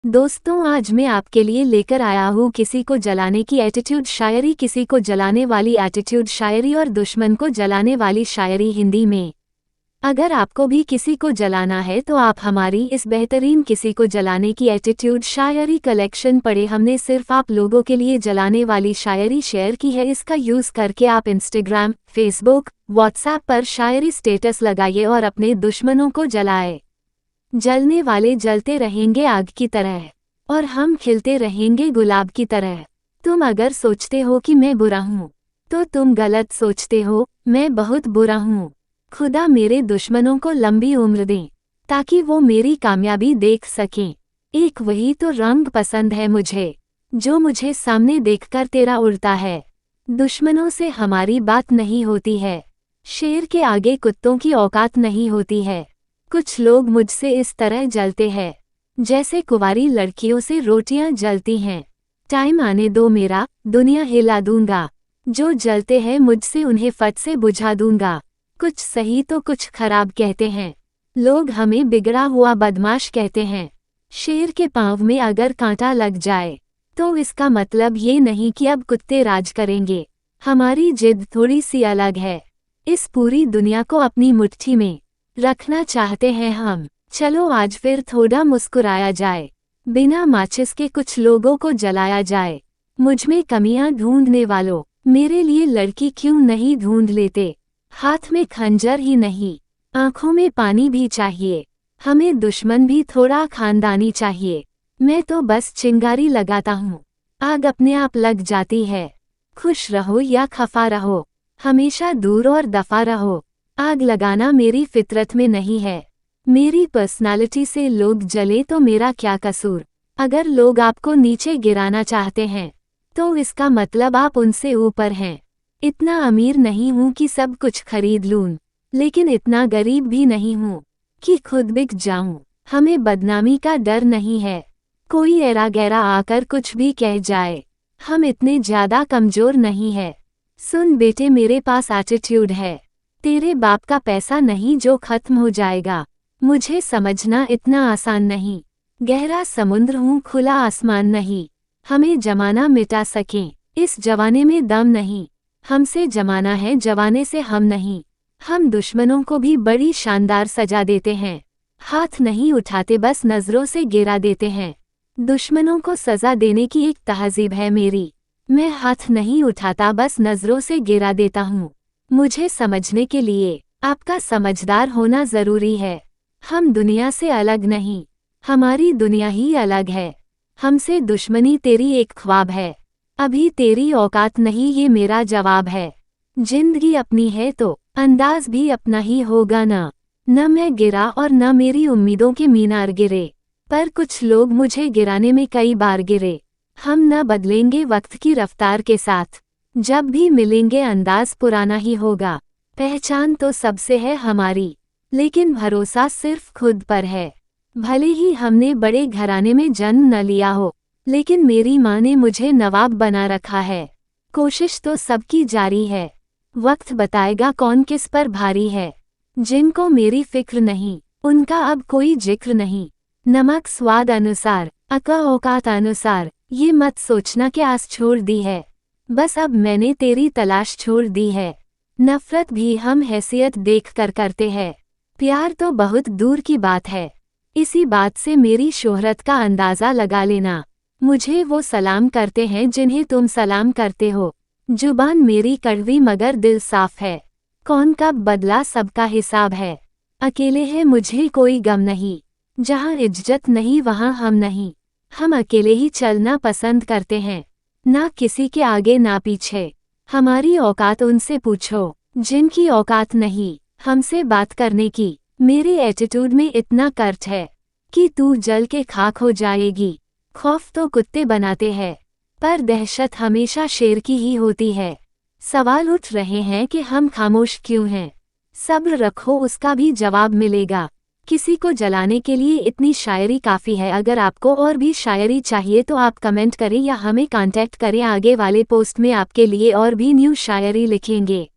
दोस्तों, आज मैं आपके लिए लेकर आया हूँ किसी को जलाने की एटीट्यूड शायरी, किसी को जलाने वाली एटीट्यूड शायरी और दुश्मन को जलाने वाली शायरी हिंदी में। अगर आपको भी किसी को जलाना है तो आप हमारी इस बेहतरीन किसी को जलाने की एटीट्यूड शायरी कलेक्शन पढ़े। हमने सिर्फ आप लोगों के लिए जलाने वाली शायरी शेयर की है। इसका यूज़ करके आप इंस्टाग्राम, फेसबुक, व्हाट्सएप पर शायरी स्टेटस लगाइए और अपने दुश्मनों को जलाए। जलने वाले जलते रहेंगे आग की तरह और हम खिलते रहेंगे गुलाब की तरह। तुम अगर सोचते हो कि मैं बुरा हूँ तो तुम गलत सोचते हो, मैं बहुत बुरा हूँ। खुदा मेरे दुश्मनों को लंबी उम्र दें ताकि वो मेरी कामयाबी देख सकें। एक वही तो रंग पसंद है मुझे जो मुझे सामने देखकर तेरा उड़ता है। दुश्मनों से हमारी बात नहीं होती है, शेर के आगे कुत्तों की औकात नहीं होती है। कुछ लोग मुझसे इस तरह जलते हैं जैसे कुंवारी लड़कियों से रोटियां जलती हैं। टाइम आने दो मेरा, दुनिया हिला दूंगा। जो जलते हैं मुझसे उन्हें फट से बुझा दूंगा। कुछ सही तो कुछ खराब कहते हैं लोग, हमें बिगड़ा हुआ बदमाश कहते हैं। शेर के पांव में अगर कांटा लग जाए तो इसका मतलब ये नहीं कि अब कुत्ते राज करेंगे। हमारी जिद थोड़ी सी अलग है। इस पूरी दुनिया को अपनी मुट्ठी में रखना चाहते हैं हम। चलो आज फिर थोड़ा मुस्कुराया जाए, बिना माचिस के कुछ लोगों को जलाया जाए। मुझमें कमियां ढूंढने वालों, मेरे लिए लड़की क्यों नहीं ढूंढ लेते। हाथ में खंजर ही नहीं, आंखों में पानी भी चाहिए। हमें दुश्मन भी थोड़ा खानदानी चाहिए। मैं तो बस चिंगारी लगाता हूँ, आग अपने आप लग जाती है। खुश रहो या खफा रहो, हमेशा दूर और दफा रहो। आग लगाना मेरी फितरत में नहीं है। मेरी पर्सनालिटी से लोग जले तो मेरा क्या कसूर। अगर लोग आपको नीचे गिराना चाहते हैं तो इसका मतलब आप उनसे ऊपर हैं। इतना अमीर नहीं हूँ कि सब कुछ खरीद लूँ, लेकिन इतना गरीब भी नहीं हूँ कि खुद बिक जाऊँ। हमें बदनामी का डर नहीं है, कोई एरा गैरा आकर कुछ भी कह जाए। हम इतने ज्यादा कमजोर नहीं है। सुन बेटे, मेरे पास एटीट्यूड है, तेरे बाप का पैसा नहीं जो खत्म हो जाएगा। मुझे समझना इतना आसान नहीं, गहरा समुद्र हूँ खुला आसमान नहीं। हमें जमाना मिटा सकें, इस जवाने में दम नहीं। हमसे जमाना है, जवाने से हम नहीं। हम दुश्मनों को भी बड़ी शानदार सजा देते हैं। हाथ नहीं उठाते, बस नजरों से गिरा देते हैं। दुश्मनों को सजा देने की एक तहजीब है मेरी। मैं हाथ नहीं उठाता, बस नजरों से गिरा देता हूँ। मुझे समझने के लिए आपका समझदार होना जरूरी है। हम दुनिया से अलग नहीं, हमारी दुनिया ही अलग है। हमसे दुश्मनी तेरी एक ख्वाब है, अभी तेरी औकात नहीं, ये मेरा जवाब है। जिंदगी अपनी है तो अंदाज भी अपना ही होगा ना। न मैं गिरा और न मेरी उम्मीदों के मीनार गिरे, पर कुछ लोग मुझे गिराने में कई बार गिरे। हम न बदलेंगे वक्त की रफ्तार के साथ, जब भी मिलेंगे अंदाज पुराना ही होगा। पहचान तो सबसे है हमारी, लेकिन भरोसा सिर्फ खुद पर है। भले ही हमने बड़े घराने में जन्म न लिया हो, लेकिन मेरी माँ ने मुझे नवाब बना रखा है। कोशिश तो सबकी जारी है, वक्त बताएगा कौन किस पर भारी है। जिनको मेरी फिक्र नहीं, उनका अब कोई जिक्र नहीं। नमक स्वाद अनुसार, अका औकात अनुसार, ये मत सोचना कि आस छोड़ दी है, बस अब मैंने तेरी तलाश छोड़ दी है। नफरत भी हम हैसियत देख कर करते हैं, प्यार तो बहुत दूर की बात है। इसी बात से मेरी शोहरत का अंदाज़ा लगा लेना। मुझे वो सलाम करते हैं जिन्हें तुम सलाम करते हो। जुबान मेरी कड़वी मगर दिल साफ है, कौन कब बदला सबका हिसाब है। अकेले है मुझे कोई गम नहीं, जहाँ इज्जत नहीं वहाँ हम नहीं। हम अकेले ही चलना पसंद करते हैं, ना किसी के आगे ना पीछे। हमारी औकात उनसे पूछो जिनकी औकात नहीं हमसे बात करने की। मेरे एटीट्यूड में इतना कर्ज है कि तू जल के खाक हो जाएगी। खौफ तो कुत्ते बनाते हैं, पर दहशत हमेशा शेर की ही होती है। सवाल उठ रहे हैं कि हम खामोश क्यों हैं। सब्र रखो, उसका भी जवाब मिलेगा। किसी को जलाने के लिए इतनी शायरी काफ़ी है। अगर आपको और भी शायरी चाहिए तो आप कमेंट करें या हमें कांटेक्ट करें। आगे वाले पोस्ट में आपके लिए और भी न्यू शायरी लिखेंगे।